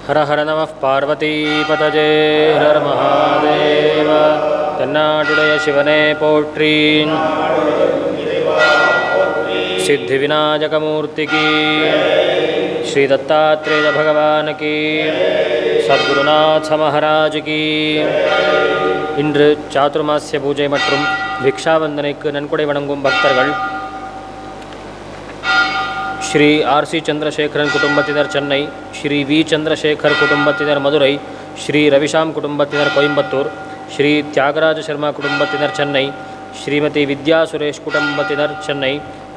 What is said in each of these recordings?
हर हर नमः पार्वतीपतये हर महादेव தென்னாடுடைய சிவனே போற்றி सिद्धि विनायकमूर्ति की श्री दत्तात्रेय भगवान की सद्गुरुनाथ महाराज की இன்று சாதுர்மாசிய பூஜை மற்றும் பிக்ஷாவந்தனைக்கு நன்கொடை வழங்கும் பக்தர்கள் श्री आर सी चंद्रशेखरन कुटुंबத்தினர் சென்னை, श्री वी चंद्रशेखर कुटुंबத்தினர் मदुरै, श्री रविशाम कुटुंबத்தினர் कोयंबत्तूर, श्री त्यागराज शर्मा कुटुंबத்தினர் சென்னை, श्रीमती विद्या सुरेश कुटुंबத்தினர் சென்னை,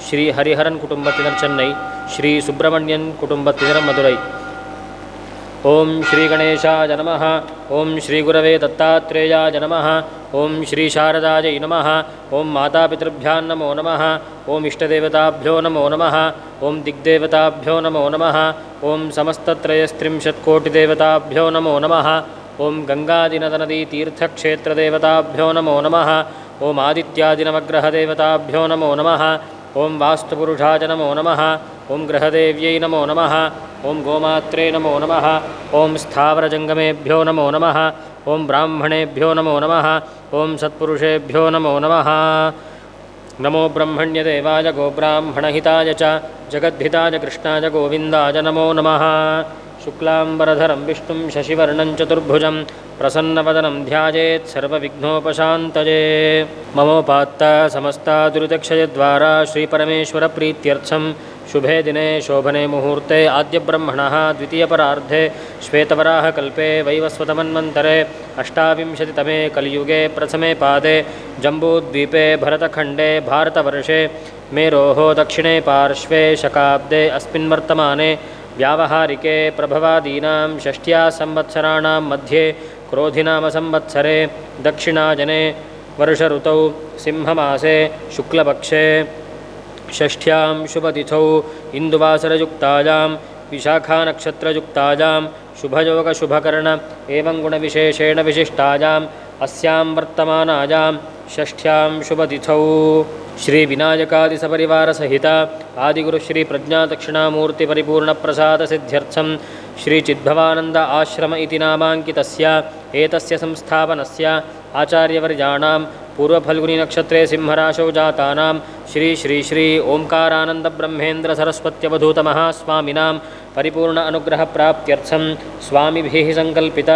श्री हरिहरन कुटुंबத்தினர் சென்னை, श्री सुब्रमण्यन कुटुंबத்தினர் मदुरै। ओम श्री गणेशाय नमः। ओम श्री गुरवे दत्तात्रेयाय नमः। ओम श्री शारदायै नमः। ओम मातापितृभ्यां नमो नमः। ओम इष्टदेवताभ्यो नमो नमः। ओम दिग्देवताभ्यो नमो नमः। ओम समस्तत्रयस्त्रिंशत्कोटिदेवताभ्यो नमो नमः। ओम गंगादिनदनदीतीर्थक्षेत्रदेवताभ्यो नमो नमः। ओम आदित्यादिनवग्रहदेवताभ्यो नमो नमः। ओम वास्तुपुरुषाय नमो नमः। ओम ग्रहदेव्यै नमो नमः। ओम गोमात्रे नमो नमः। ओम स्थावरजंगमेभ्यो नमो नमः। ओम ब्राह्मणेभ्यो नमो नमः। ओम सत्पुरुषेभ्यो नमो नमः। नमो ब्रह्मण्यदेवाय गोब्राह्मणहिताय च जगद्धिताय कृष्णाय गोविन्दाय नमो नमः। शुक्लाम्बरधरं विष्णुं शशिवर्णं चतुर्भुजं प्रसन्नवदनं ध्यायेत् सर्वविघ्नोपशान्तये। ममोपात्त समस्ता दुरितक्षयद्वारा श्रीपरमेश्वरप्रीत्यर्थं शुभे दिने शोभने मुहूर्ते आद्यब्रह्मणः द्वितीयपरार्धे श्वेतवराहकल्पे वैवस्वतमन्वन्तरे अष्टाविंशतितमे कलियुगे प्रथमे पादे जम्बूद्वीपे भरतखण्डे भारतवर्षे मेरोः दक्षिणे पार्श्वे शकाब्दे अस्मिन् वर्तमाने व्यावहारिके प्रभवादीनां षष्ट्या संवत्सराणां मध्ये क्रोधिनामसंवत्सरे दक्षिणाजने वर्षऋतौ सिंहमासे शुक्लपक्षे षष्ठ्यां शुभतिथौ इन्दुवासरयुक्तायां विशाखानक्षत्रयुक्तायां शुभयोगशुभकर्ण एवं गुणविशेषेण विशिष्टायाम् अस्यां वर्तमानायां षष्ठ्यां शुभतिथौ श्री विनायकादिसपरिवार सहित आदिगुरु श्री प्रज्ञादक्षिणामूर्ति परिपूर्णप्रसाद सिद्ध्यर्थं श्री चिद्भवानंद आश्रम इति नामाङ्कितस्य एतस्य संस्थापनस्य आचार्यवर्याणां पूर्वफल्गुनी नक्षत्रे सिंहराशौ जातानां श्री श्री श्री ओंकारानंद ब्रह्मेन्द्र सरस्वत्यवधूत महास्वामिनां परिपूर्ण अनुग्रह प्राप्त्यर्थं स्वामिभिः संकल्पित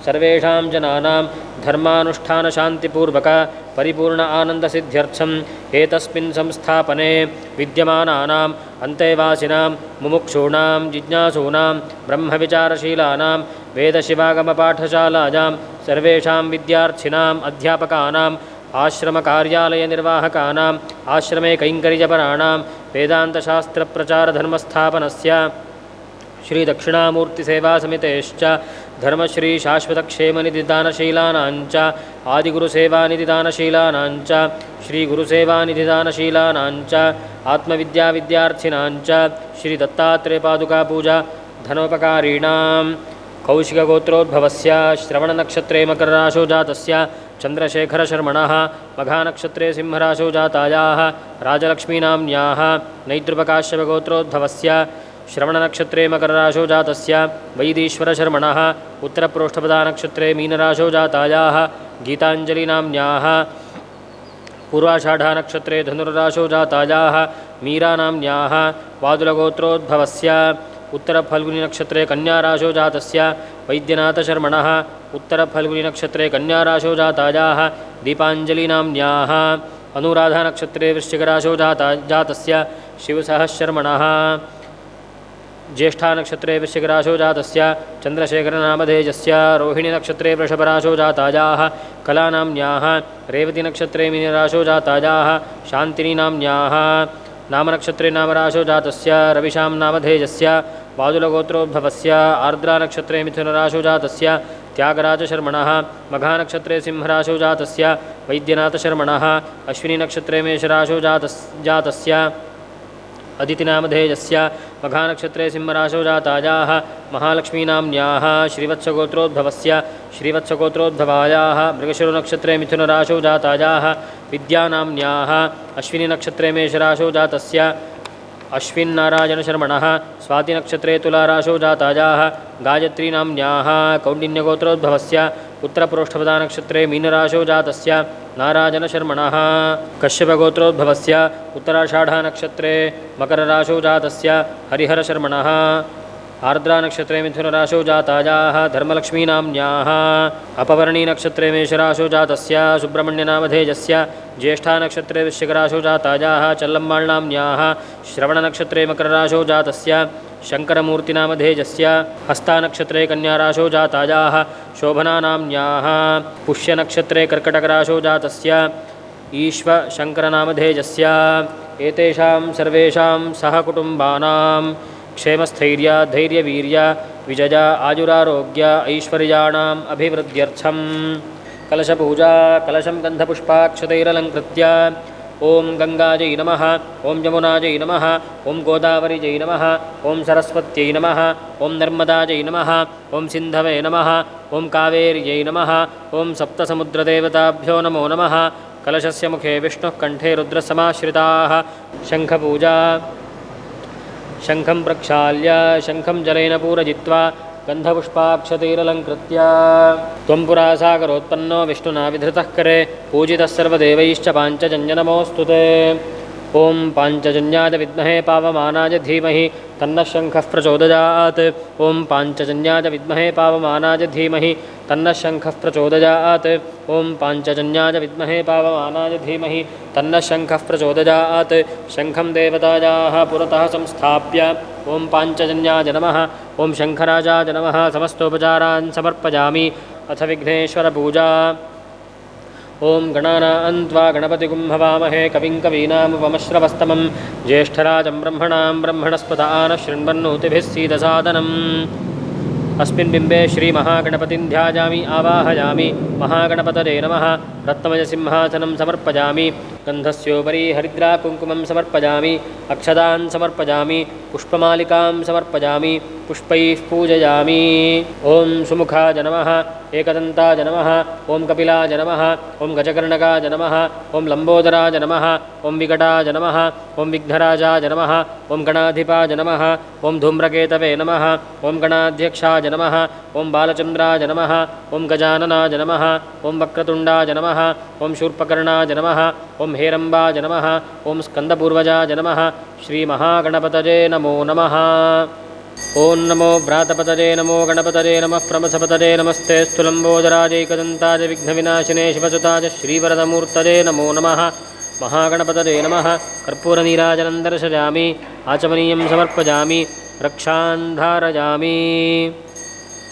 सर्वेषां जनानां धर्मानुष्ठान शांतिपूर्वक परिपूर्ण आनंद सिद्ध्यर्थं एतस्मिन् संस्थापने विद्यमानानाम् अन्तेवासिनां मुमुक्षूणां जिज्ञासूनां ब्रह्मविचारशीलानां वेदशिवागमपाठशालायां सर्वेषां विद्यार्थिनाम् अध्यापकानाम् आश्रमकार्यालयनिर्वाहकानाम् आश्रमे कैङ्कर्यपराणां वेदान्तशास्त्रप्रचारधर्मस्थापनस्य श्री दक्षिणामूर्तिसेवासमितेश्च धर्मश्री शाश्वतक्षेमनिधिदानशीलानाञ्च आदिगुरुसेवानिधिदानशीलानाञ्च श्रीगुरुसेवानिधिदानशीलानाञ्च आत्मविद्याविद्यार्थिनाञ्च श्री दत्तात्रेयपादुकापूजा धनोपकारीणां कौशिकगोत्रोद्भवस्य श्रवणनक्षत्रे मकरराशौ जातस्य चन्द्रशेखरशर्मणः मघानक्षत्रे सिंहराशौ जातायाः राजलक्ष्मीनाम्न्याः नैद्रुपकाश्यपगोत्रोद्भवस्य श्रवणनक्षत्रे मकरराशौ जातस्य वैदीश्वरशर्मणः उत्तरप्रोष्ठपदानक्षत्रे मीनराशौ जातायाः गीताञ्जलिनाम्न्याः पूर्वाषाढानक्षत्रे धनुर्राशौ जातायाः मीरानाम्न्याः वादुलगोत्रोद्भवस्य उत्तरफल्गुनीनक्षत्रे कन्याराशौ जातस्य वैद्यनाथशर्मणः उत्तरफल्गुनीनक्षत्रे कन्याराशौ जातायाः दीपाञ्जलिनाम्न्याः अनुराधानक्षत्रे वृश्चिकराशौ जातस्य शिवसहशर्मणः ज्येष्ठानक्षत्रे वृश्चिकराशौ जातस्य चन्द्रशेखरनामधेयस्य रोहिणीनक्षत्रे वृषभराशौ जातायाः कलानाम्न्याः रेवतीनक्षत्रे मीनराशौ जातायाः शान्तिनीनाम्न्याः नामनक्षत्रे नामराशौ जातस्य रविशां नामधेयस्य वादुलगोत्रोद्भवस्य आर्द्रानक्षत्रे मिथुनराशौ जातस्य त्यागराजशर्मणः मघानक्षत्रे सिंहराशौ जातस्य वैद्यनाथशर्मणः अश्विनीनक्षत्रे मेषराशौ जातस्य अदितिनामधेयस्य मघानक्षत्रे सिंहराशौ जातायाः महालक्ष्मीनाम्न्याः श्रीवत्सगोत्रोद्भवस्य श्रीवत्सगोत्रोद्भवायाः मृगशिरोनक्षत्रे मिथुनराशौ जातायाः विद्यानाम्न्याः अश्विनीनक्षत्रे मेषराशौ जातस्य अश्विन्नारायणशर्मणः स्वातिनक्षत्रे तुलाराशौ जातायाः गायत्रीनाम्न्याः कौण्डिन्यगोत्रोद्भवस्य उत्तरपुरोष्ठपदानक्षत्रे मीनराशौ जातस्य नारायणशर्मणः कश्यपगोत्रोद्भवस्य उत्तराषाढानक्षत्रे मकरराशौ जातस्य हरिहरशर्मणः आर्द्रानक्षत्रे मिथुनराशौ जातायाः धर्मलक्ष्मीनाम्न्याः अपवर्णीनक्षत्रे मेषराशौ जातस्य सुब्रह्मण्यनामधेयस्य ज्येष्ठानक्षत्रे वृश्चिकराशौ जातायाः चल्लम्माळ्नाम्न्याः श्रवणनक्षत्रे मकरराशौ जातस्य शङ्करमूर्तिनामधेयस्य हस्तानक्षत्रे कन्याराशौ जातायाः शोभनानाम्न्याः पुष्यनक्षत्रे कर्कटकराशौ जातस्य ईश्वशङ्करनामधेयस्य एतेषां सर्वेषां सहकुटुम्बानां क्षेमस्थैर्य धैर्यवीर्य विजय आयुरारोग्य ऐश्वर्याणाम् अभिवृद्ध्यर्थं कलशपूजा कलशं गन्धपुष्पाक्षतैरलङ्कृत्य ओं गंगाजै नमः ओं यमुनाजै नमः ओं गोदावरीजै नमः ओं सरस्वत्यै नमः ओं नर्मदाजै नमः ओं सिन्धवे नमः ओं कावेर्यै नमः ओं सप्तसमुद्रदेवताभ्यो नमो नमः कलशस्य मुखे विष्णुः कण्ठे रुद्रसमाश्रिताः शङ्खपूजा शङ्खं प्रक्षाल्य शङ्खं जलेन पूरयित्वा गन्धपुष्पाक्षतैरलङ्कृत्य त्वं पुरा सागरोत्पन्नो विष्णुना विधृतः करे पूजितः सर्वदेवैश्च पाञ्चजन्यनमोऽस्तु ते ॐ पाञ्चजन्याय विद्महे पावमानाय धीमहि तन्नः शङ्खः प्रचोदयात् ॐ पाञ्चजन्याय विद्महे पावमानाय धीमहि तन्नः शङ्खः प्रचोदयात् ॐ पाञ्चजन्याय विद्महे पावमानाय धीमहि तन्नः शङ्खः प्रचोदयात् शङ्खं देवतायाः पुरतः संस्थाप्य ॐ पाञ्चजन्याय नमः ॐ शङ्खराजाय नमः समस्तोपचारान् समर्पयामि अथ विघ्नेश्वरपूजा ॐ गणानान्त्वा गणपतिगुं हवामहे कविं कवीनामुपमश्रवस्तमं ज्येष्ठराजं ब्रह्मणां ब्रह्मणस्पत आनः शृण्वन्नोतिभिः सीदसादनम् अस्मिन् बिम्बे श्रीमहागणपतिं ध्यायामि आवाहयामि महागणपतये नमः रत्नमयसिंहासनं समर्पयामि गन्धस्योपरि हरिद्राकुङ्कुमं समर्पयामि अक्षतान् समर्पयामि पुष्पमालिकां समर्पयामि पुष्पैः पूजयामि ॐ सुमुखाय नमः एकदन्ताय नमः ॐ कपिलाय नमः ॐ गजकर्णकाय नमः ॐ लम्बोदराय नमः ॐ विकटाय नमः ॐ विघ्नराजाय नमः ॐ गणाधिपाय नमः ॐ धूम्रकेतवे नमः ॐ गणाध्यक्षाय नमः ॐ बालचन्द्राय नमः ॐ गजाननाय नमः ॐ वक्रतुण्डाय नमः ॐ शूर्पकर्णाय नमः ॐ हेरम्बाय नमः ॐ स्कन्दपूर्वजाय नमः श्रीमहागणपतये नमो नमः ॐ नमो व्रातपतये नमो गणपतये नमः प्रमथपतये नमस्ते स्थूलम्बोदराजैकदन्ताय विघ्नविनाशिने शिवसुताय श्रीवरदमूर्तये नमो नमः महागणपतये नमः कर्पूरनीराजनं दर्शयामि आचमनीयं समर्पयामि रक्षान् धारयामि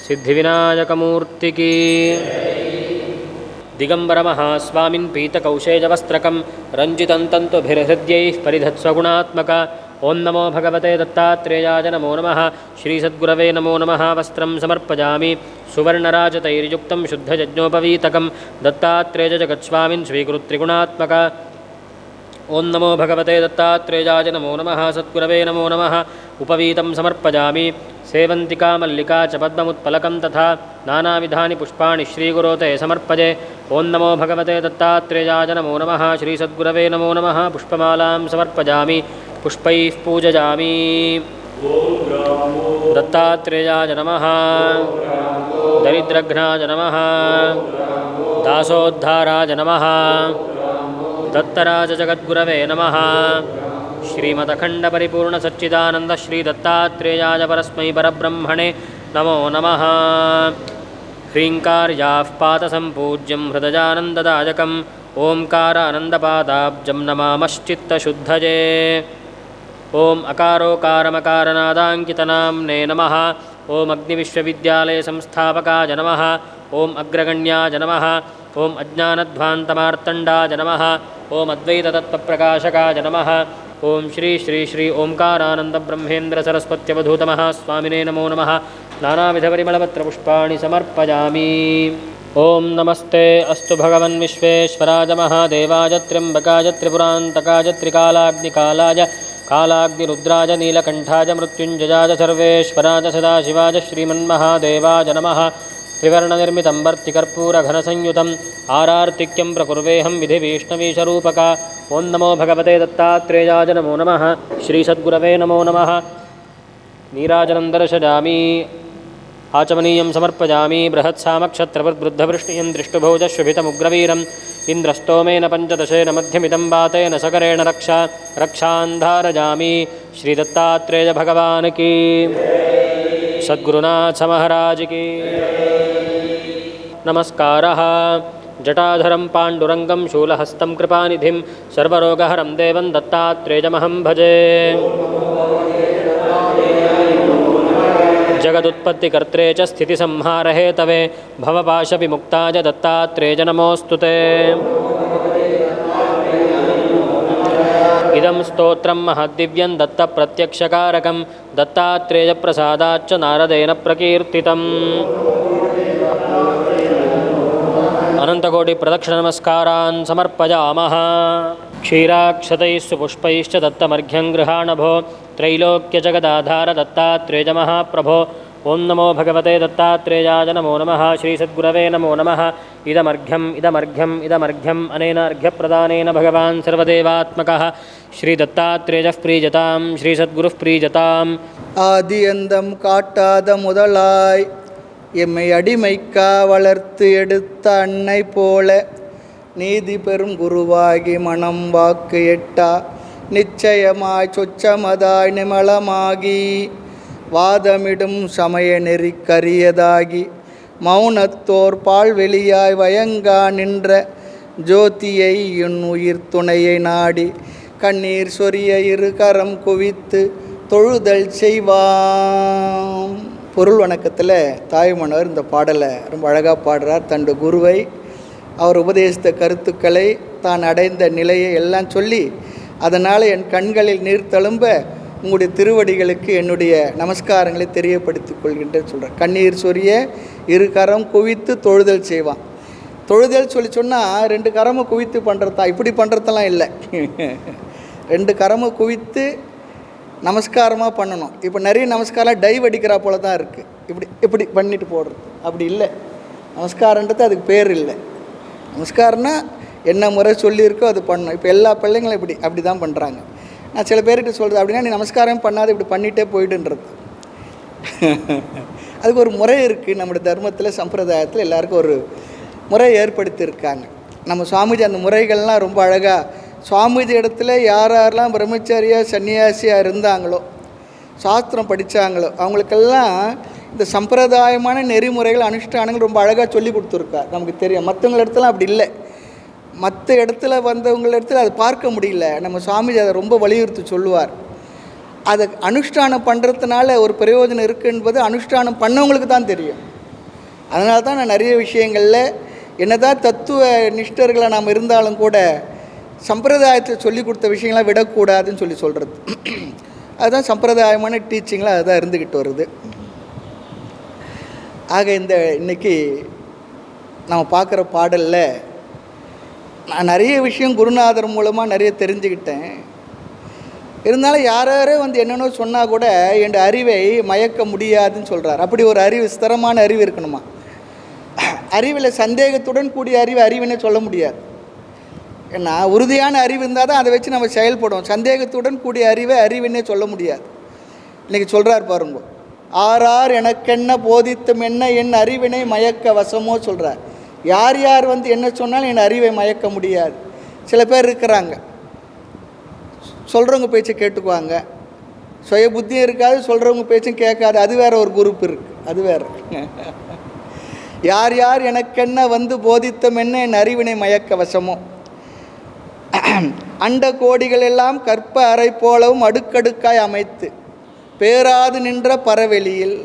सिद्धिविनायकमूर्तिकी दिगम्बरमहास्वामिन् पीतकौशेजवस्त्रकं रञ्जितं तन्तुभिर्हृद्यैः परिधत्स्वगुणात्मक ॐ नमो भगवते दत्तात्रेयाय नमो नमः श्रीसद्गुरवे नमो नमः वस्त्रं समर्पयामि सुवर्णराजतैर्युक्तं शुद्धयज्ञोपवीतकं दत्तात्रेयजगत्स्वामिन् स्वीकृत्रिगुणात्मक ॐ नमो भगवते दत्तात्रेयाय नमो नमः सद्गुरवे नमो नमः उपवीतं समर्पयामि सेवन्तिका मल्लिका च पद्ममुत्पलकं तथा नानाविधानि पुष्पाणि श्रीगुरोते समर्पये ॐ नमो भगवते दत्तात्रेयाय नमो नमः श्रीसद्गुरवे नमो नमः पुष्पमालां समर्पयामि पुष्पैः पूजयामि दत्तात्रेयाय नमः दरिद्रघ्नाय नमः दासोद्धाराय नमः दत्तराजजगद्गुरवे नमः श्रीमदखण्डपरिपूर्णसच्चिदानन्द श्रीदत्तात्रेयाय परस्मै परब्रह्मणे नमो नमः ह्रीङ्कार्याः पादसम्पूज्यं हृदयानन्ददायकम् ओङ्कारानन्दपादाब्जं नमामश्चित्तशुद्धये ओम अकारोकारमकारनादाङ्कितनाम्ने नमः। ओम अग्निविश्वविद्यालयसंस्थापकाय नमः। ओम अग्रगण्याय नमः। ओम अज्ञानध्वान्तमार्तण्डाय नमः। ओम अद्वैततत्त्वप्रकाशकाय नमः। ओम श्री श्री श्री ओंकारानन्दब्रह्मेन्द्रसरस्वत्यवधूतमः स्वामिने नमो नमः। नानाविधपरिमलपत्रपुष्पाणि समर्पयामि। ओम नमस्ते अस्तु भगवन् विश्वेश्वराय महादेवाय त्र्यम्बकाय त्रिपुरान्तकाय त्रिकालाग्निकालाय कालाग्निरुद्राय नीलकण्ठाय मृत्युञ्जयाय सर्वेश्वराय सदाशिवाय श्रीमन्महादेवाय नमः। त्रिवर्णनिर्मितं वर्तिकर्पूरघनसंयुतम् आरार्तिक्यं प्रकुर्वेऽहं विधिवैष्णवीशरूपका। ओं नमो भगवते दत्तात्रेयाय नमो नमः। श्रीसद्गुरवे नमो नमः। नीराजनं दर्शयामि आचमनीयं समर्पयामि। बृहत्सामक्षत्रवद्वृद्धवृष्टियं दृष्टुभोजशुभितमुग्रवीरम् इन्द्रस्तोमेन पञ्चदशेन मध्यमिदं वातेन सकरेण रक्षान्धारयामि। श्रीदत्तात्रेय भगवान् की, सद्गुरुनाथ महाराज की नमस्कारः। जटाधरं पाण्डुरङ्गं शूलहस्तं कृपानिधिं सर्वरोगहरं देवं दत्तात्रेयमहं भजे। जगदुत्पत्तिकर्त्रे च स्थितिसंहारहेतवे भवपाशविमुक्ताय दत्तात्रेय नमोऽस्तुते। इदं स्तोत्रं महद्दिव्यं दत्तप्रत्यक्षकारकं दत्तात्रेयप्रसादाच्च नारदेन प्रकीर्तितम्। अनन्तकोटिप्रदक्षिणनमस्कारान् समर्पयामः। क्षीराक्षतैः सुपुष्पैश्च दत्तमर्घ्यं गृहाणभो त्रैलोक्यजगदाधार दत्तात्रेय महाप्रभो। ओं नमो भगवते दत्तात्रेयाय नमो नमः। श्रीसद्गुरवे नमो नमः। इदमर्घ्यम् अनेन अर्घ्यप्रदानेन भगवान् सर्वदेवात्मकः श्रीदत्तात्रेयः प्रीजतां श्रीसद्गुरुः प्रीजताम्। ஆதியந்தம் காட்டாத முதலாய் எம்மை அடிமைக்கா வளர்த்து எடுத்த அன்னை போல நீதி பெறும் குருவாகி மனம் வாக்கு எட்டா நிச்சயமாய் சொச்சமதாய் நிமலமாகி வாதமிடும் சமய நெறி கரியதாகி மௌனத்தோர் பால்வெளியாய் வயங்கா நின்ற ஜோதியை என் உயிர் துணையை நாடி கண்ணீர் சொரிய இரு கரம் குவித்து தொழுதல் செய்வாம். பொருள் வணக்கத்தில் தாய்மன்னர் இந்த பாடலை ரொம்ப அழகாக பாடுறார். தன்னுடைய குருவை, அவர் உபதேசித்த கருத்துக்களை, தான் அடைந்த நிலையை எல்லாம் சொல்லி, அதனால் என் கண்களில் நீர் தழும்ப உங்களுடைய திருவடிகளுக்கு என்னுடைய நமஸ்காரங்களை தெரியப்படுத்திக் கொள்கின்றேன் சொல்கிறார். கண்ணீர் சொரிய இரு கரம் குவித்து தொழுதல் செய்வான். தொழுதல் சொல்லி சொன்னால் 2 கரமும் குவித்து பண்ணுறதா, இப்படி பண்ணுறதெல்லாம் இல்லை. 2 கரமும் குவித்து நமஸ்காரமாக பண்ணணும். இப்போ நிறைய நமஸ்காரம் டைவ் அடிக்கிறா போல தான் இருக்குது. இப்படி பண்ணிட்டு போடுறது அப்படி இல்லை. நமஸ்காரன்றது அதுக்கு பேர் இல்லை. நமஸ்காரம்னா என்ன முறை சொல்லியிருக்கோ அது பண்ணணும். இப்போ எல்லா பிள்ளைங்களும் அப்படி தான் பண்ணுறாங்க. நான் சில பேர்கிட்ட சொல்கிறது அப்படின்னா, நீ நமஸ்காரம் பண்ணாத, இப்படி பண்ணிகிட்டே போயிடுன்றது. அதுக்கு ஒரு முறை இருக்குது. நம்முடைய தர்மத்தில், சம்பிரதாயத்தில் எல்லாருக்கும் ஒரு முறை ஏற்படுத்தியிருக்காங்க. நம்ம சுவாமிஜி அந்த முறைகள்லாம் ரொம்ப அழகாக, சுவாமிஜி இடத்துல யாரெல்லாம் பிரம்மச்சாரியாக சன்னியாசியாக இருந்தாங்களோ, சாஸ்திரம் படித்தாங்களோ, அவங்களுக்கெல்லாம் இந்த சம்பிரதாயமான நெறிமுறைகள், அனுஷ்டானங்கள் ரொம்ப அழகாக சொல்லி கொடுத்துருக்கார். நமக்கு தெரியும். மற்றவங்கள இடத்துல அப்படி இல்லை. மற்ற இடத்துல வந்தவங்கள இடத்துல அது பார்க்க முடியல. நம்ம சுவாமிஜி அதை ரொம்ப வலியுறுத்தி சொல்லுவார். அதை அனுஷ்டானம் பண்ணுறதுனால ஒரு பிரயோஜனம் இருக்குது என்பது அனுஷ்டானம் பண்ணவங்களுக்கு தான் தெரியும். அதனால தான் நான் நிறைய விஷயங்களில் என்னதான் தத்துவ நிஷ்டர்களை நாம் இருந்தாலும் கூட சம்பிரதாயத்தில் சொல்லி கொடுத்த விஷயங்களாம் விடக்கூடாதுன்னு சொல்கிறது. அதுதான் சம்பிரதாயமான டீச்சிங்கில் அதுதான் இருந்துக்கிட்டு வருது. ஆக இன்னைக்கு நம்ம பார்க்குற பாடலில் நான் நிறைய விஷயம் குருநாதர் மூலமாக நிறைய தெரிஞ்சுக்கிட்டேன். இருந்தாலும் யாரோ என்னென்னோ சொன்னால் கூட என் அறிவை மயக்க முடியாதுன்னு சொல்கிறார். அப்படி ஒரு அறிவு, ஸ்திரமான அறிவு இருக்கணுமா. அறிவில் சந்தேகத்துடன் கூடிய அறிவினே சொல்ல முடியாது. ஏன்னா உறுதியான அறிவு இருந்தால் தான் அதை வச்சு நம்ம செயல்படுவோம். சந்தேகத்துடன் கூடிய அறிவினே சொல்ல முடியாது. இன்றைக்கி சொல்கிறார் பாருங்க, ஆறார் எனக்கென்ன போதித்தும் என்ன என் அறிவினை மயக்க வசமோ சொல்கிறார். யார் என்ன சொன்னாலும் என் அறிவை மயக்க முடியாது. சில பேர் இருக்கிறாங்க, சொல்கிறவங்க பேச்சை கேட்டுக்குவாங்க, சுய புத்தியும் இருக்காது, சொல்கிறவங்க பேச்சும் கேட்காது. அது வேறு ஒரு குரூப் இருக்குது. அது வேறு. யார் எனக்கென்ன போதித்தம் என்ன என் அறிவினை மயக்க வசமோ. அண்ட கோடிகள் எல்லாம் கற்ப அறை போலவும் அடுக்கடுக்காய் அமைத்து பேராது நின்ற பரவெளியில்.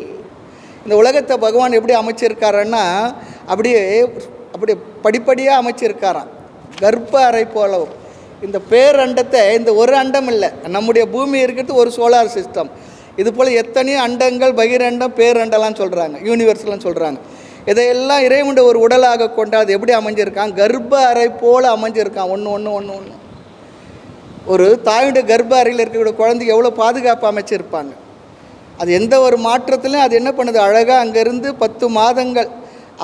இந்த உலகத்தை பகவான் எப்படி அமைச்சிருக்காருன்னா அப்படியே படிப்படியாக அமைச்சிருக்காராம். கர்ப்ப அறை போலவும் இந்த பேரண்டத்தை, இந்த ஒரு அண்டம் இல்லை, நம்முடைய பூமி இருக்கிறது ஒரு சோலார் சிஸ்டம். இது போல் எத்தனையோ அண்டங்கள், பகிரண்டம், பேரண்டெல்லாம் சொல்கிறாங்க, யூனிவர்ஸ்லாம் சொல்கிறாங்க. இதையெல்லாம் இறைவனுடைய ஒரு உடலாக கொண்டு அது எப்படி அமைஞ்சிருக்கான்? கர்ப்ப அறை போல் அமைஞ்சிருக்கான். ஒன்று ஒரு தாயுடைய கர்ப்ப அறையில் இருக்கக்கூடிய குழந்தைக்கு எவ்வளோ பாதுகாப்பு அமைச்சிருப்பாங்க. அது எந்த ஒரு மாற்றத்திலும் அது என்ன பண்ணுது, அழகாக அங்கேருந்து 10 மாதங்கள்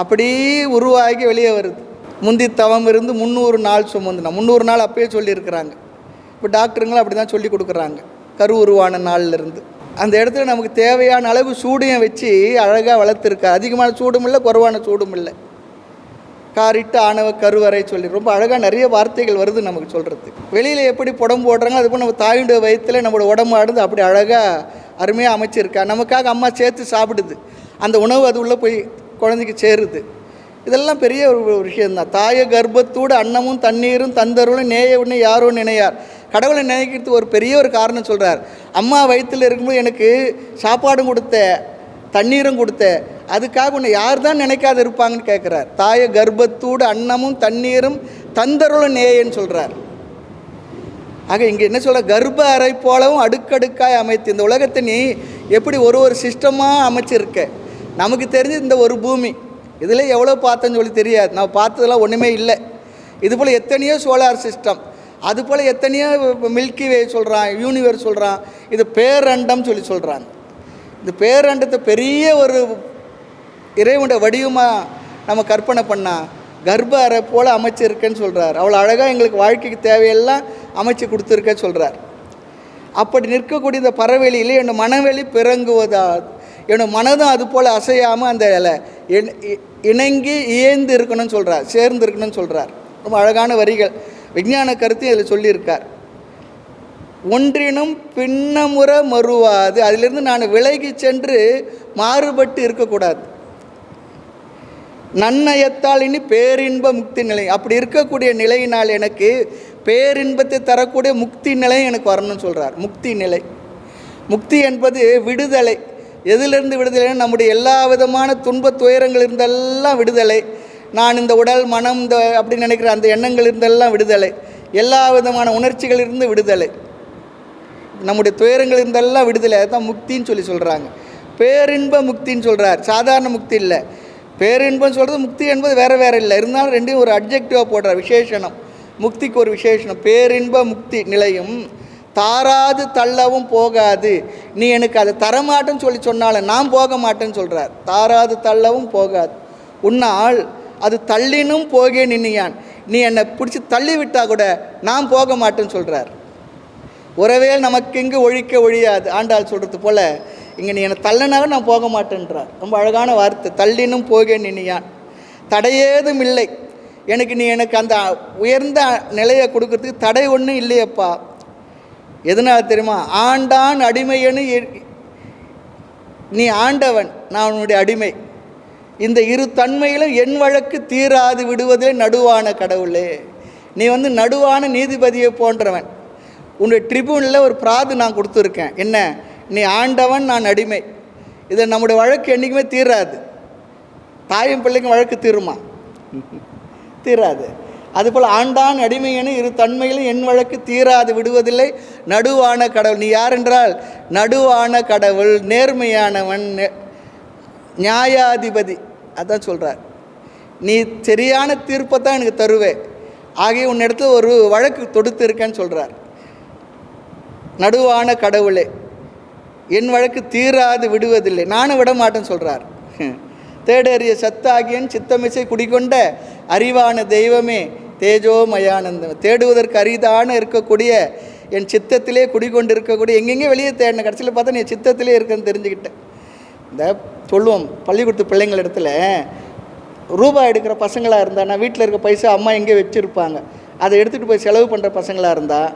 அப்படியே உருவாகி வெளியே வருது. முந்தி தவம் இருந்து 300 நாள் சுமந்துனா, 300 நாள் அப்பயே சொல்லியிருக்கிறாங்க. இப்போ டாக்டருங்களும் அப்படி தான் சொல்லி கொடுக்குறாங்க. கரு உருவான நாள்லேருந்து அந்த இடத்துல நமக்கு தேவையான அளவு சூடையும் வச்சு அழகாக வளர்த்துருக்கா. அதிகமான சூடும் இல்லை, குறைவான சூடும் இல்லை. காரிட்டு ஆணவ கருவறை சொல்லி ரொம்ப அழகாக நிறைய வார்த்தைகள் வருது நமக்கு சொல்கிறதுக்கு. வெளியில் எப்படி புடம் போடுறாங்க அதுபோல் நம்ம தாயுடைய வயிற்றில் நம்மளோட உடம்பு ஆடுது அப்படி அழகாக அருமையாக அமைச்சிருக்கா. நமக்காக அம்மா சேர்த்து சாப்பிடுது, அந்த உணவு அது உள்ளே போய் குழந்தைக்கு சேருது. இதெல்லாம் பெரிய ஒரு விஷயந்தான். தாய கர்ப்பத்தோடு அன்னமும் தண்ணீரும் தந்தருளும் நேய உடனே யாரோ நினையார். கடவுளை நினைக்கிறதுக்கு ஒரு பெரிய ஒரு காரணம் சொல்கிறார். அம்மா வயிற்றில் இருக்கும்போது எனக்கு சாப்பாடும் கொடுத்த, தண்ணீரும் கொடுத்த, அதுக்காக உன்னை யார் தான் நினைக்காது இருப்பாங்கன்னு கேட்குறார். தாய கர்ப்பத்தோடு அன்னமும் தண்ணீரும் தந்தருளும் நேயன்னு சொல்கிறார். ஆக இங்கே என்ன சொல்கிற, கர்ப்ப அறை போலவும் அடுக்கடுக்காய் அமைத்து இந்த உலகத்தை நீ எப்படி ஒரு சிஸ்டமாக அமைச்சிருக்க. நமக்கு தெரிஞ்சு இந்த ஒரு பூமி, இதில் எவ்வளோ பார்த்தேன்னு சொல்லி தெரியாது, நான் பார்த்ததெல்லாம் ஒன்றுமே இல்லை. இதுபோல் எத்தனையோ சோலார் சிஸ்டம், அதுபோல் எத்தனையோ மில்கி வே சொல்கிறான், யூனிவர்ஸ் சொல்கிறான். இது பேரண்டம் சொல்லி சொல்கிறாங்க. இந்த பேரண்டத்தை பெரிய ஒரு இறைவனுடைய வடிவமாக நம்ம கற்பனை பண்ணால் கர்ப்ப அறை போல் அமைச்சிருக்கேன்னு சொல்கிறார். அவ்வளோ அழகாக எங்களுக்கு வாழ்க்கைக்கு தேவையெல்லாம் அமைச்சு கொடுத்துருக்கேன்னு சொல்கிறார். அப்படி நிற்கக்கூடிய இந்த பறவெளியில் என்னோட மனவெளி பிறங்குவதா, என்னோட மனதும் அது போல் அசையாமல் அந்த இணங்கி இயந்து இருக்கணும்னு சொல்கிறார், சேர்ந்து இருக்கணும்னு சொல்கிறார். ரொம்ப அழகான வரிகள், விஞ்ஞான கருத்தையும் அதில் சொல்லியிருக்கார். ஒன்றினும் பின்னமுற மறுவாது, அதிலிருந்து நான் விலகி சென்று மாறுபட்டு இருக்கக்கூடாது. நன்னயத்தால் இனி பேரின்ப முக்தி நிலை, அப்படி இருக்கக்கூடிய நிலையினால் எனக்கு பேரின்பத்தை தரக்கூடிய முக்தி நிலை எனக்கு வரணும்னு சொல்கிறார். முக்தி நிலை, முக்தி என்பது விடுதலை. எதிலிருந்து விடுதலை? நம்முடைய எல்லா விதமான துன்ப துயரங்கள் இருந்தெல்லாம் விடுதலை. நான் இந்த உடல் மனம் இந்த அப்படி நினைக்கிற அந்த எண்ணங்கள் இருந்தெல்லாம் விடுதலை. எல்லா விதமான உணர்ச்சிகள் இருந்து விடுதலை, நம்முடைய துயரங்கள் இருந்தெல்லாம் விடுதலை. அதுதான் முக்தின்னு சொல்லி சொல்கிறாங்க. பேரின்ப முக்தின்னு சொல்கிறார். சாதாரண முக்தி இல்லை, பேரின்பம் சொல்கிறது. முக்தி என்பது வேறு இல்லை, இருந்தாலும் ரெண்டையும் ஒரு அட்ஜெக்டிவாக போடுறார், விசேஷனம். முக்திக்கு ஒரு விசேஷனம். பேரின்ப முக்தி நிலையும் தாராது தள்ளவும் போகாது. நீ எனக்கு அதை தரமாட்டேன்னு சொல்லி சொன்னாலும் நான் போக மாட்டேன்னு சொல்கிறார். தாராது தள்ளவும் போகாது. உன்னால் அது தள்ளினும் போகே நின்னியான், நீ என்னை பிடிச்சி தள்ளி விட்டால் கூட நான் போக மாட்டேன்னு சொல்கிறார். உறவே நமக்கு இங்கு ஒழிக்க ஒழியாது, ஆண்டாள் சொல்கிறது போல் இங்கே நீ என்னை தள்ளினாவே நான் போக மாட்டேன்றார். ரொம்ப அழகான வார்த்தை. தள்ளினும் போகே நின்னியான், தடையேதும் இல்லை. நீ எனக்கு அந்த உயர்ந்த நிலையை கொடுக்கறதுக்கு தடை ஒன்றும் இல்லையப்பா. எதனால் தெரியுமா? ஆண்டான் அடிமையனு, நீ ஆண்டவன், நான் உன்னுடைய அடிமை. இந்த இரு தன்மையிலும் என் வழக்கு தீராது விடுவதே நடுவான கடவுளே. நீ நடுவான நீதிபதியை போன்றவன். உன்னுடைய ட்ரிபியூனில் ஒரு பிராது நான் கொடுத்துருக்கேன். என்ன? நீ ஆண்டவன், நான் அடிமை. இதில் நம்முடைய வழக்கு என்றைக்குமே தீராது. தாயும் பிள்ளைக்கும் வழக்கு தீருமா? தீராது. அதுபோல் ஆண்டான் அடிமையென இரு தன்மையிலும் என் வழக்கு தீராது விடுவதில்லை நடுவான கடவுள். நீ யார் என்றால் நடுவான கடவுள், நேர்மையானவன், நியாயாதிபதி. அதான் சொல்கிறார். நீ சரியான தீர்ப்பை தான் எனக்கு தருவே, ஆகிய உன்னிடத்துல ஒரு வழக்கு தொடுத்து இருக்கேன்னு சொல்கிறார். நடுவான கடவுளே, என் வழக்கு தீராது விடுவதில்லை, நானும் விட மாட்டேன்னு சொல்கிறார். தேடறிய சத்தாகியன் சித்தமிசை குடிகொண்ட அறிவான தெய்வமே தேஜோமயானந்தம். தேடுவதற்கு அரிதான இருக்கக்கூடிய என் சித்தத்திலே குடிகொண்டு இருக்கக்கூடிய, எங்கெங்கே வெளியே தேடின, கடைசியில் பார்த்தா நீ சித்தத்திலே இருக்குன்னு தெரிஞ்சுக்கிட்டேன். இந்த சொல்லுவோம் பள்ளிக்கூடத்து பிள்ளைங்கள் இடத்துல ரூபாய் எடுக்கிற பசங்களாக இருந்தால், நான் வீட்டில் இருக்க பைசா அம்மா எங்கே வச்சுருப்பாங்க, அதை எடுத்துகிட்டு போய் செலவு பண்ணுற பசங்களாக இருந்தால்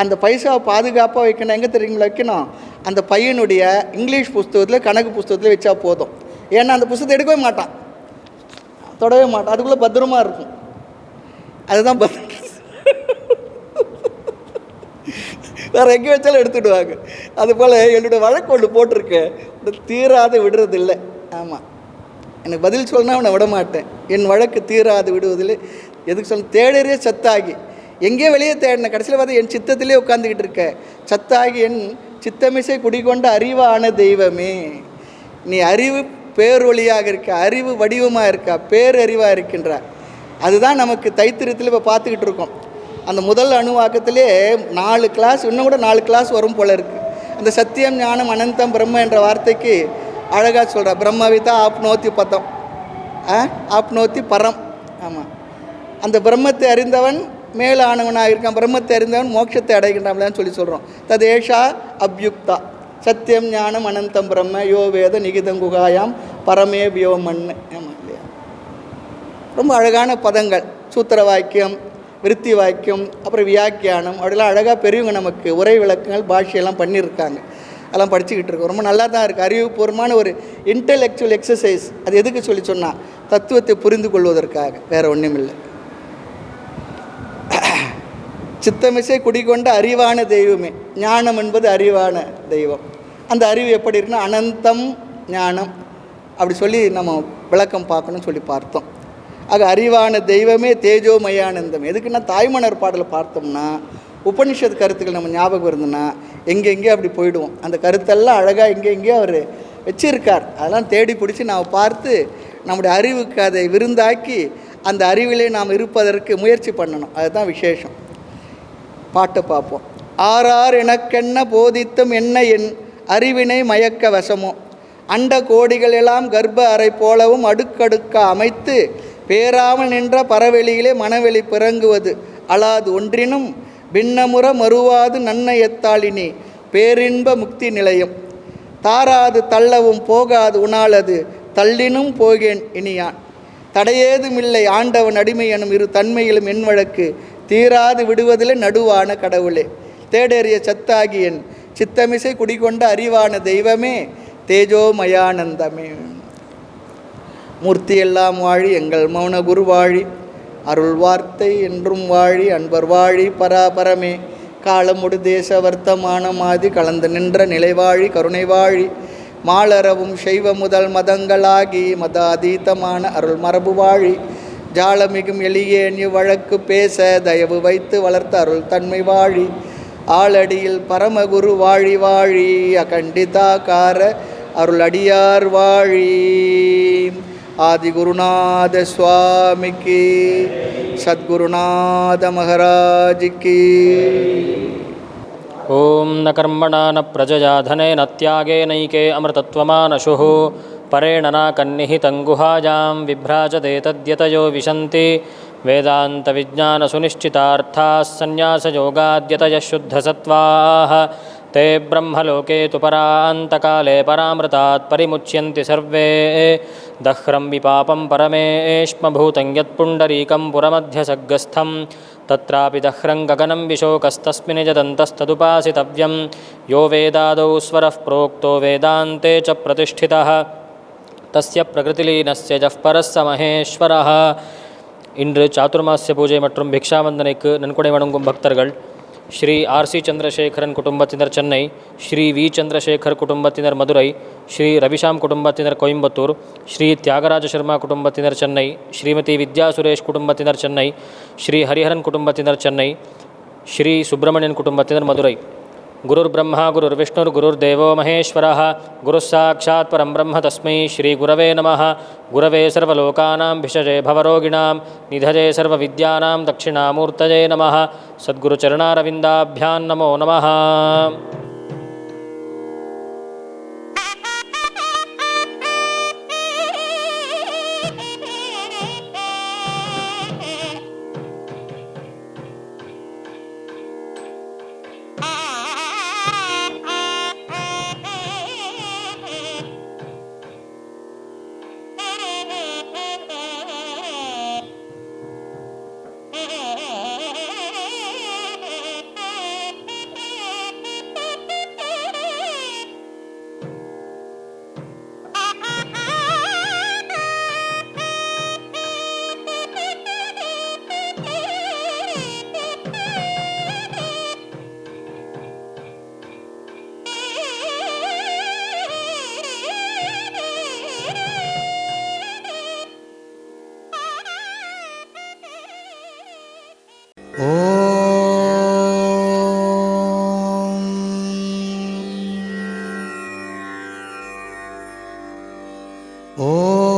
அந்த பைசாவை பாதுகாப்பாக வைக்கணும். எங்கே தெரியுங்களா வைக்கணும்? அந்த பையனுடைய இங்கிலீஷ் புஸ்தகத்தில், கணக்கு புஸ்தகத்தில் வச்சா போதும். ஏன்னா அந்த புஸ்தகத்தை எடுக்கவே மாட்டான், தொடவே மாட்டான், அதுக்குள்ளே பத்திரமா இருக்கும். அதுதான் வேறு எங்கே வச்சாலும் எடுத்துடுவாங்க. அதுபோல் என்னோடய வழக்கு ஒன்று போட்டிருக்கேன், தீராது விடுறதில்லை. ஆமாம், எனக்கு பதில் சொல்லணும்னா அவனை விட மாட்டேன். என் வழக்கு தீராது விடுவதில்லை. எதுக்கு சொல்ல, தேடறிய சத்தாகி எங்கேயோ வெளியே தேடின, கடைசியில் பார்த்து என் சித்தத்திலே உட்காந்துக்கிட்டு இருக்க. சத்தாகி என் சித்தமிசை குடிகொண்ட அறிவான தெய்வமே, நீ அறிவு பேரொழியாக இருக்க, அறிவு வடிவமாக இருக்கா, பேரறிவாக இருக்கின்றார். அதுதான் நமக்கு தைத்திரியத்தில் இப்போ பார்த்துக்கிட்டு இருக்கோம். அந்த முதல் அணுவாக்கத்திலே 4 கிளாஸ், இன்னும் கூட 4 கிளாஸ் வரும் போல இருக்குது. அந்த சத்தியம் ஞானம் அனந்தம் பிரம்ம என்ற வார்த்தைக்கு அழகாக சொல்கிறார். பிரம்மவிதா ஆப்னோத்தி பதம், ஆப்னோத்தி பரம். ஆமாம், அந்த பிரம்மத்தை அறிந்தவன் மேலானவனாக இருக்கான், பிரம்மத்தை அறிந்தவன் மோட்சத்தை அடைகின்றான் சொல்லி சொல்கிறோம். ததேஷா அப்யுக்தா சத்தியம் ஞானம் அனந்தம் பிரம்ம யோ வேத நிகிதம் குகாயாம் பரமே வியோமன்னு. ஆமாம் இல்லையா? ரொம்ப அழகான பதங்கள், சூத்திர வாக்கியம், விருத்தி வாக்கியம், அப்புறம் வியாக்கியானம், அப்படிலாம் அழகாக பெரியவங்க நமக்கு உரை விளக்கங்கள் பாஷையெல்லாம் பண்ணியிருக்காங்க. அதெல்லாம் படிச்சுக்கிட்டு இருக்கோம். ரொம்ப நல்லா தான் இருக்குது. அறிவுபூர்வமான ஒரு இன்டெலெக்சுவல் எக்ஸசைஸ். அது எதுக்கு சொல்லி சொன்னால் தத்துவத்தை புரிந்து கொள்வதற்காக, வேறு ஒன்றும் இல்லை. சித்தமிசை குடிகொண்ட அறிவான தெய்வமே, ஞானம் என்பது அறிவான தெய்வம். அந்த அறிவு எப்படி இருக்குன்னா அனந்தம் ஞானம், அப்படி சொல்லி நம்ம விளக்கம் பார்க்கணும்னு சொல்லி பார்த்தோம். ஆக அறிவான தெய்வமே தேஜோமயானந்தம். எதுக்குன்னா தாய்மன்னர் பாடலை பார்த்தோம்னா உபனிஷத் கருத்துக்கள் நம்ம ஞாபகம் இருந்ததுன்னா எங்கெங்கே அப்படி போயிடுவோம். அந்த கருத்தெல்லாம் அழகாக எங்கெங்கேயோ அவர் வச்சிருக்கார். அதெல்லாம் தேடி பிடிச்சி நாம் பார்த்து நம்முடைய அறிவுக்கு அதை விருந்தாக்கி அந்த அறிவிலே நாம் இருப்பதற்கு முயற்சி பண்ணணும். அதுதான் விசேஷம். பாட்டை பார்ப்போம். ஆறார் எனக்கென்ன போதித்தும் என்ன என் அறிவினை மயக்க வசமோ, அண்ட கோடிகள் எல்லாம் கர்ப்ப அறை போலவும் அடுக்கடுக்க அமைத்து பேராமல் நின்ற பரவெளியிலே மனவெளி பிறங்குவது அலாது ஒன்றினும் பின்னமுற மறுவாது நன்னயத்தாளினி பேரின்ப முக்தி நிலையம் தாராது தள்ளவும் போகாது உணாலது தள்ளினும் போகேன் இனியான் தடையேதுமில்லை ஆண்டவன் அடிமை எனும் இரு தன்மையிலும் என் வழக்கு தீராது விடுவதிலே நடுவான கடவுளே தேடேறிய சத்தாகி என் சித்தமிசை குடிகொண்ட அறிவான தெய்வமே தேஜோமயானந்தமே. மூர்த்தியெல்லாம் வாழி எங்கள் மௌன குரு வாழி, அருள் வார்த்தை என்றும் வாழி அன்பர் வாழி பராபரமே. காலமுடு தேச வர்த்தமானமாதி கலந்து நின்ற நிலைவாழி கருணை வாழி, மாலரவும் செய்வ முதல் மதங்களாகி மத அதீதமான அருள் மரபு வாழி, ஜாலமிகும் எளியேன் வழக்கு பேச தயவு வைத்து வளர்த்த அருள் தன்மை வாழி, ஆளடியில் பரமகுரு வாழி வாழி அகண்டிதாகார அருள் அடியார் வாழி. ஆதிகுருநாத சுவாமிக்கு, சத்குருநாத மகாராஜிக்கு. ஓம் ந கர்மணா ந பிரஜயா தனேன தியாகேனைகே அமிர்தத்வமானசுः பரேண ந கன்னிஹிதங் குஹாயாம் விப்ராஜதே தத்யதயோ விசந்தி வேதாந்த விஜ்ஞான சுனிஷ்சிதார்த்தாः சந்நியாசயோகாத்யதயः சுத்தசத்வாः ते ब्रह्मलोके तु परान्तकाले परामृतात् परिमुच्यन्ति सर्वे दह्रं विपापं परमेष्मभूतं यत्पुण्डरीकं पुरमध्यसग्गस्थं तत्रापि दह्रं गगनं विशोकस्तस्मिन् जदन्तस्तदुपासितव्यं यो वेदादौ स्वरः प्रोक्तो वेदान्ते च प्रतिष्ठितः तस्य प्रकृतिलीनस्य जः परस्य महेश्वरः. இன்று சாதுர்மாசிய பூஜை மற்றும் பிக்ஷாவந்தனைக்கு நன்கொடை வழங்கும் பக்தர்கள் ஸ்ரீ ஆர்சி சந்திரசேகரன் குடும்பத்தினர் சென்னை, ஸ்ரீ வி சந்திரசேகர் குடும்பத்தினர் மதுரை, ஸ்ரீ ரவிஷாம் குடும்பத்தினர் கோயம்புத்தூர், ஸ்ரீ தியாகராஜ சர்மா குடும்பத்தினர் சென்னை, ஸ்ரீமதி வித்யா சுரேஷ் குடும்பத்தினர் சென்னை, ஸ்ரீ ஹரிஹரன் குடும்பத்தினர் சென்னை, ஸ்ரீ சுப்பிரமணியன் குடும்பத்தினர் மதுரை. குருர் பிரம்மா குருர் விஷ்ணுர் குருர் தேவோ மகேஸ்வரः குரு சாட்சாத் பரம் பிரம்ம தஸ்மை ஸ்ரீ குரவே நமः. குரவே சர்வலோகானாம் பிஷஜே பவரோகிணாம் நிதஜே சர்வவித்யானாம் தட்சிணாமூர்த்தஜே நமः. சத்குரு சரணாரவிந்தாभ्यां நமோ நமः. ஓம்